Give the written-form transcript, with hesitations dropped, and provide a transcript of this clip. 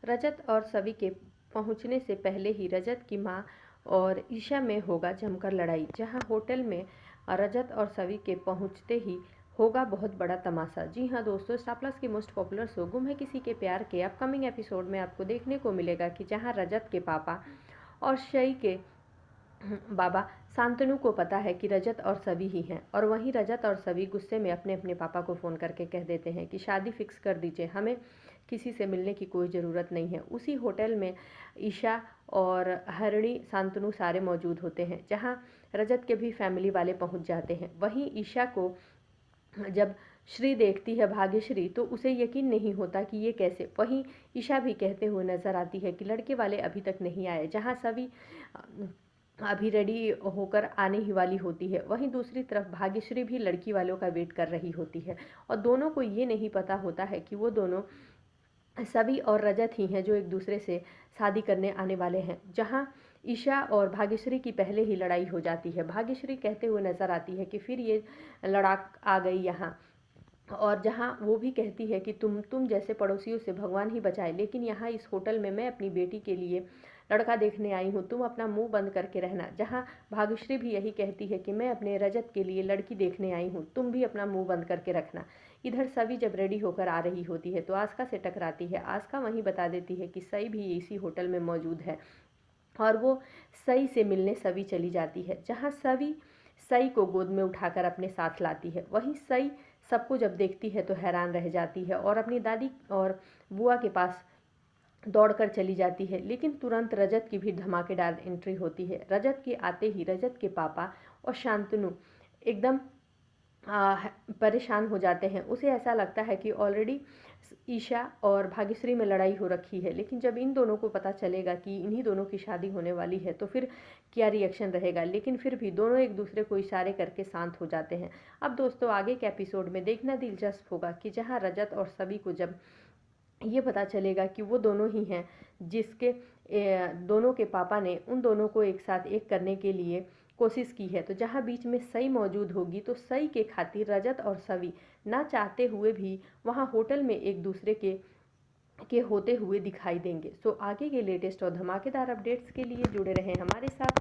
रजत और सवी के पहुंचने से पहले ही रजत की मां और ईशा में होगा जमकर लड़ाई। जहां होटल में रजत और सवी के पहुंचते ही होगा बहुत बड़ा तमाशा। जी हाँ दोस्तों, स्टार प्लस की मोस्ट पॉपुलर शो गुम है किसी के प्यार के अपकमिंग एपिसोड में आपको देखने को मिलेगा कि जहां रजत के पापा और शई के बाबा शांतनु को पता है कि रजत और सवी ही हैं, और वहीं रजत और सवी गुस्से में अपने अपने पापा को फ़ोन करके कह देते हैं कि शादी फिक्स कर दीजिए, हमें किसी से मिलने की कोई ज़रूरत नहीं है। उसी होटल में ईशा और हरिणी शांतनु सारे मौजूद होते हैं, जहां रजत के भी फैमिली वाले पहुंच जाते हैं। वहीं ईशा को जब श्री देखती है, भाग्यश्री, तो उसे यकीन नहीं होता कि ये कैसे। वहीं ईशा भी कहते हुए नजर आती है कि लड़के वाले अभी तक नहीं आए, जहां सभी अभी रेडी होकर आने ही वाली होती है। वहीं दूसरी तरफ भाग्यश्री भी लड़की वालों का वेट कर रही होती है, और दोनों को ये नहीं पता होता है कि वो दोनों सभी और रजत ही हैं जो एक दूसरे से शादी करने आने वाले हैं। जहां ईशा और भाग्यश्री की पहले ही लड़ाई हो जाती है। भाग्यश्री कहते हुए नजर आती है कि फिर ये लड़ाक आ गई यहाँ, और जहाँ वो भी कहती है कि तुम जैसे पड़ोसियों से भगवान ही बचाए, लेकिन यहाँ इस होटल में मैं अपनी बेटी के लिए लड़का देखने आई हूँ, तुम अपना मुंह बंद करके रहना। जहाँ भाग्यश्री भी यही कहती है कि मैं अपने रजत के लिए लड़की देखने आई हूँ, तुम भी अपना मुंह बंद करके रखना। इधर सभी जब रेडी होकर आ रही होती है तो आस्का से टकराती है। आस्का वहीं बता देती है कि सई भी इसी होटल में मौजूद है, और वो सई से मिलने सवी चली जाती है। जहाँ सवी सई को गोद में उठाकर अपने साथ लाती है। वहीं सई सबको जब देखती है तो हैरान रह जाती है और अपनी दादी और बुआ के पास दौड़कर चली जाती है, लेकिन तुरंत रजत की भी धमाकेदार एंट्री होती है। रजत के आते ही रजत के पापा और शांतनु एकदम परेशान हो जाते हैं। उसे ऐसा लगता है कि ऑलरेडी ईशा और भाग्यश्री में लड़ाई हो रखी है, लेकिन जब इन दोनों को पता चलेगा कि इन्हीं दोनों की शादी होने वाली है तो फिर क्या रिएक्शन रहेगा। लेकिन फिर भी दोनों एक दूसरे को इशारे करके शांत हो जाते हैं। अब दोस्तों आगे के एपिसोड में देखना दिलचस्प होगा कि जहां रजत और सभी को जब ये पता चलेगा कि वो दोनों ही हैं जिसके दोनों के पापा ने उन दोनों को एक साथ एक करने के लिए कोशिश की है, तो जहाँ बीच में सई मौजूद होगी तो सई के खातिर रजत और सवी ना चाहते हुए भी वहाँ होटल में एक दूसरे के होते हुए दिखाई देंगे। सो आगे के लेटेस्ट और धमाकेदार अपडेट्स के लिए जुड़े रहें हमारे साथ।